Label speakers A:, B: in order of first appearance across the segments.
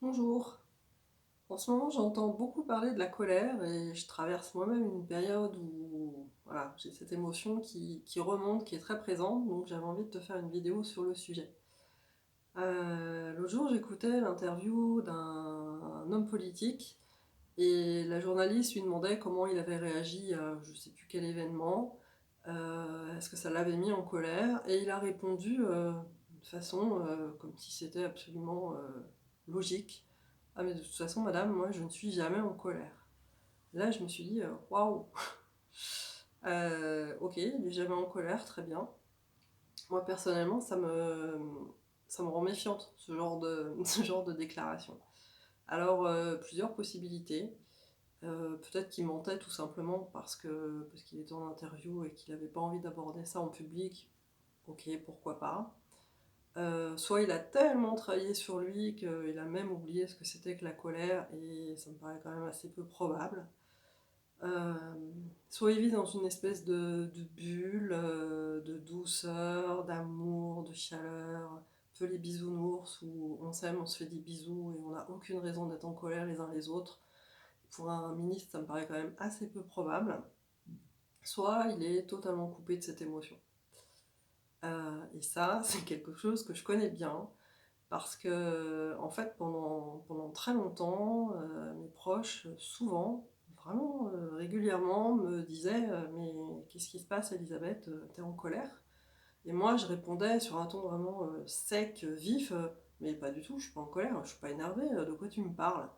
A: Bonjour. En ce moment, j'entends beaucoup parler de la colère et je traverse moi-même une période où voilà, j'ai cette émotion qui remonte, qui est très présente, donc j'avais envie de te faire une vidéo sur le sujet. L'autre jour, j'écoutais l'interview d'un homme politique et la journaliste lui demandait comment il avait réagi à je ne sais plus quel événement, est-ce que ça l'avait mis en colère, et il a répondu de façon comme si c'était absolument logique. Ah mais de toute façon madame, moi je ne suis jamais en colère. Là je me suis dit waouh, ok, il est jamais en colère, très bien. Moi personnellement ça me rend méfiante ce genre de, ce genre de déclaration. Alors plusieurs possibilités. Peut-être qu'il mentait tout simplement parce qu'il était en interview et qu'il n'avait pas envie d'aborder ça en public. Ok, pourquoi pas. Soit il a tellement travaillé sur lui qu'il a même oublié ce que c'était que la colère, et ça me paraît quand même assez peu probable. Euh, Soit il vit dans une espèce de bulle, de douceur, d'amour, de chaleur, un peu les bisounours où on s'aime, on se fait des bisous et on n'a aucune raison d'être en colère les uns les autres. Pour un ministre, ça me paraît quand même assez peu probable. Soit il est totalement coupé de cette émotion. Et ça, c'est quelque chose que je connais bien. Parce que, en fait, pendant très longtemps, mes proches, souvent, vraiment régulièrement, me disaient mais qu'est-ce qui se passe, Elisabeth? T'es en colère? Et moi, je répondais sur un ton vraiment sec, vif mais pas du tout, je suis pas en colère, je suis pas énervée, de quoi tu me parles?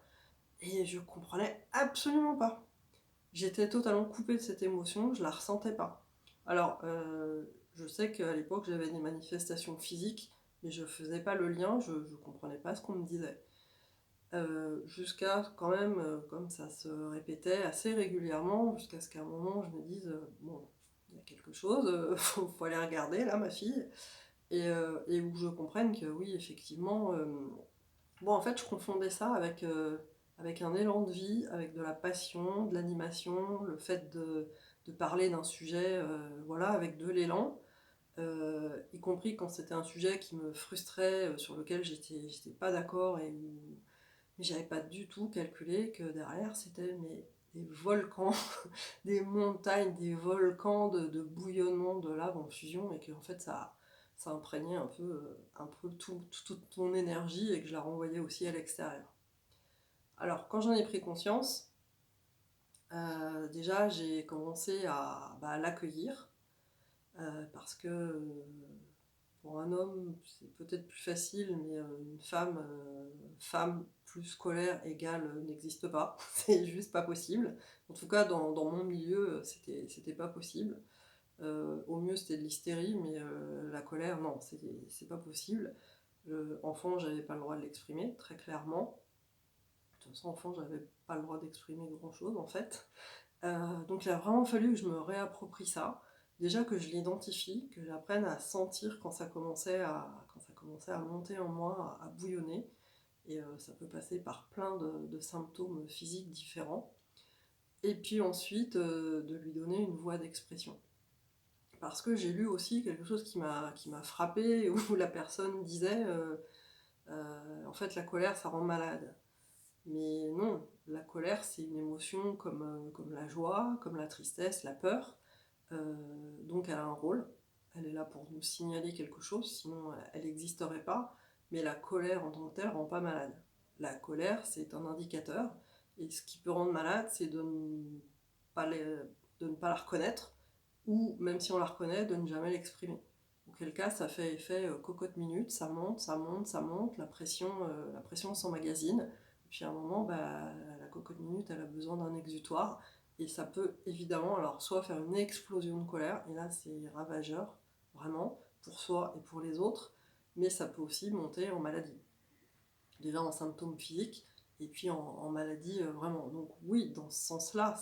A: Et je comprenais absolument pas. J'étais totalement coupée de cette émotion, je la ressentais pas. Alors, je sais qu'à l'époque j'avais des manifestations physiques, mais je faisais pas le lien, je comprenais pas ce qu'on me disait. Jusqu'à quand même, comme ça se répétait assez régulièrement, jusqu'à ce qu'à un moment je me dise bon, il y a quelque chose, faut aller regarder là, ma fille, et où je comprenne que oui, effectivement, bon, en fait, je confondais ça avec un élan de vie, avec de la passion, de l'animation, le fait de parler d'un sujet voilà, avec de l'élan, y compris quand c'était un sujet qui me frustrait, sur lequel j'étais pas d'accord et où mais j'avais pas du tout calculé que derrière c'était des volcans, des montagnes, des volcans de bouillonnement de lave en fusion, et que en fait ça imprégnait un peu toute mon énergie et que je la renvoyais aussi à l'extérieur. Alors quand j'en ai pris conscience, déjà j'ai commencé à l'accueillir, parce que pour un homme c'est peut-être plus facile, mais une femme plus colère égale n'existe pas, c'est juste pas possible. En tout cas dans mon milieu c'était pas possible. Au mieux c'était de l'hystérie, mais la colère, non, c'est pas possible. Enfant, j'avais pas le droit de l'exprimer, très clairement. De toute façon, enfant, j'avais pas le droit d'exprimer grand-chose, en fait. Donc il a vraiment fallu que je me réapproprie ça. Déjà que je l'identifie, que j'apprenne à sentir quand ça commençait à monter en moi, à bouillonner. Et ça peut passer par plein de symptômes physiques différents. Et puis ensuite, de lui donner une voie d'expression. Parce que j'ai lu aussi quelque chose qui m'a frappé, où la personne disait en fait la colère ça rend malade. Mais non, la colère c'est une émotion comme la joie, comme la tristesse, la peur. Donc elle a un rôle, elle est là pour nous signaler quelque chose, sinon elle n'existerait pas. Mais la colère en tant que telle rend pas malade. La colère c'est un indicateur, et ce qui peut rendre malade c'est pas les- de ne pas la reconnaître, ou même si on la reconnaît, de ne jamais l'exprimer. Auquel cas, ça fait effet cocotte minute, ça monte, ça monte, ça monte, la pression s'emmagasine, et puis à un moment, la cocotte minute, elle a besoin d'un exutoire, et ça peut évidemment, alors soit faire une explosion de colère, et là c'est ravageur, vraiment, pour soi et pour les autres, mais ça peut aussi monter en maladie. Déjà en symptômes physiques, et puis en maladie vraiment. Donc oui, dans ce sens-là,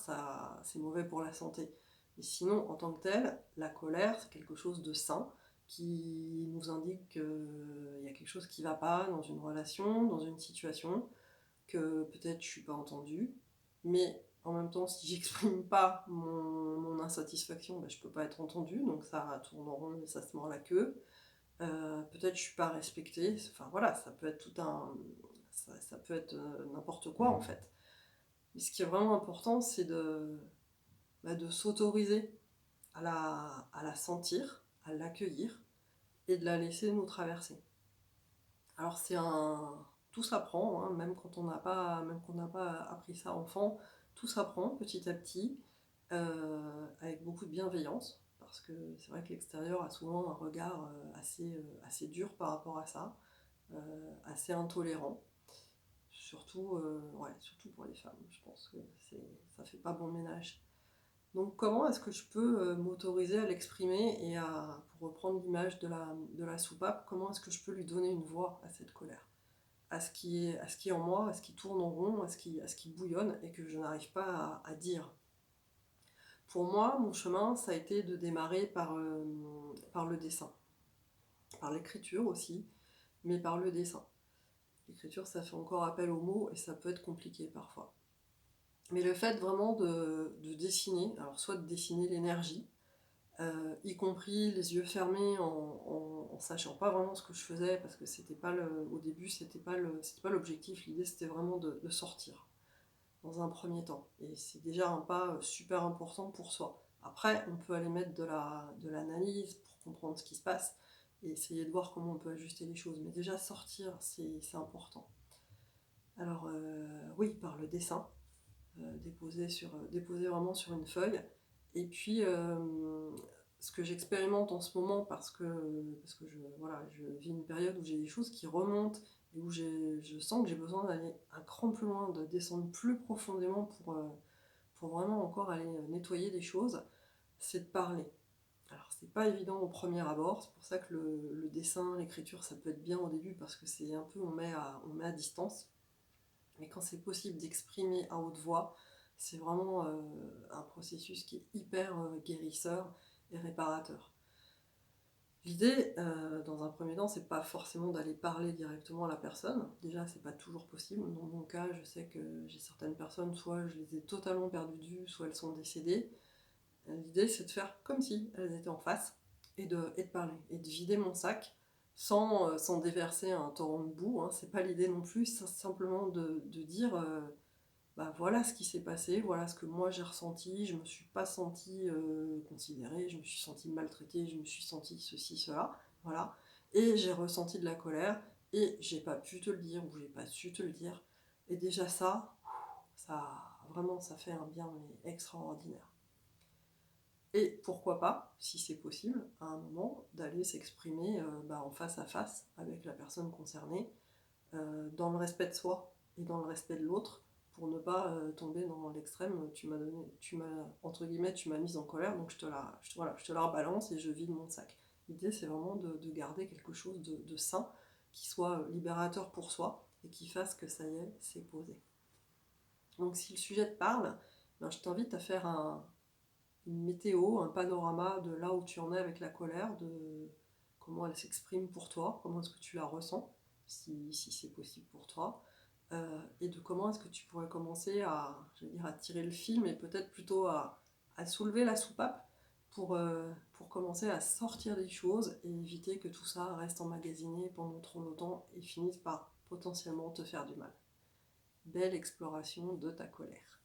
A: c'est mauvais pour la santé. Mais sinon, en tant que tel, la colère, c'est quelque chose de sain qui nous indique qu'il y a quelque chose qui ne va pas dans une relation, dans une situation, que peut-être je ne suis pas entendue, mais en même temps, si j'exprime pas mon insatisfaction, je ne peux pas être entendue, donc ça tourne en rond et ça se mord la queue. Peut-être je suis pas respectée, enfin voilà, ça peut être ça peut être n'importe quoi en fait. Mais ce qui est vraiment important, c'est de s'autoriser à la sentir, à l'accueillir et de la laisser nous traverser. Alors tout s'apprend, hein, même qu'on n'a pas appris ça enfant, tout s'apprend petit à petit, avec beaucoup de bienveillance, parce que c'est vrai que l'extérieur a souvent un regard assez dur par rapport à ça, assez intolérant, surtout pour les femmes, je pense que ça fait pas bon ménage. Donc comment est-ce que je peux m'autoriser à l'exprimer pour reprendre l'image de la soupape, comment est-ce que je peux lui donner une voix à cette colère, à ce qui est en moi, à ce qui tourne en rond, à ce qui bouillonne et que je n'arrive pas à dire. Pour moi, mon chemin, ça a été de démarrer par le dessin, par l'écriture aussi, mais par le dessin. L'écriture, ça fait encore appel aux mots et ça peut être compliqué parfois. Mais le fait vraiment de dessiner, alors soit de dessiner l'énergie, y compris les yeux fermés en sachant pas vraiment ce que je faisais, parce que au début c'était pas l'objectif, l'idée c'était vraiment de sortir dans un premier temps. Et c'est déjà un pas super important pour soi. Après, on peut aller mettre de l'analyse pour comprendre ce qui se passe et essayer de voir comment on peut ajuster les choses. Mais déjà sortir, c'est important. Alors oui, par le dessin, déposer vraiment sur une feuille. Et puis, ce que j'expérimente en ce moment, parce que je vis une période où j'ai des choses qui remontent et où je sens que j'ai besoin d'aller un cran plus loin, de descendre plus profondément pour vraiment encore aller nettoyer des choses, c'est de parler. Alors, c'est pas évident au premier abord, c'est pour ça que le dessin, l'écriture, ça peut être bien au début, parce que c'est un peu, on met à distance. Mais quand c'est possible d'exprimer à haute voix, c'est vraiment un processus qui est hyper guérisseur et réparateur. L'idée, dans un premier temps, c'est pas forcément d'aller parler directement à la personne. Déjà, c'est pas toujours possible. Dans mon cas, je sais que j'ai certaines personnes, soit je les ai totalement perdues de vue, soit elles sont décédées. L'idée, c'est de faire comme si elles étaient en face et de parler, et de vider mon sac sans déverser un torrent de boue, hein. C'est pas l'idée non plus, c'est simplement de dire voilà ce qui s'est passé, voilà ce que moi j'ai ressenti, je me suis pas sentie considérée, je me suis sentie maltraitée, je me suis sentie ceci, cela, voilà, et j'ai ressenti de la colère, et j'ai pas pu te le dire, ou j'ai pas su te le dire, et déjà vraiment ça fait un bien mais extraordinaire. Et pourquoi pas, si c'est possible, à un moment, d'aller s'exprimer en face à face avec la personne concernée, dans le respect de soi et dans le respect de l'autre, pour ne pas tomber dans l'extrême. Entre guillemets, tu m'as mise en colère, donc je te la rebalance et je vide mon sac. L'idée, c'est vraiment de garder quelque chose de sain, qui soit libérateur pour soi et qui fasse que ça y est, c'est posé. Donc si le sujet te parle, je t'invite à faire une météo, un panorama de là où tu en es avec la colère, de comment elle s'exprime pour toi, comment est-ce que tu la ressens, si c'est possible pour toi, et de comment est-ce que tu pourrais commencer à tirer le fil, mais peut-être plutôt à soulever la soupape pour commencer à sortir des choses et éviter que tout ça reste emmagasiné pendant trop longtemps et finisse par potentiellement te faire du mal. Belle exploration de ta colère.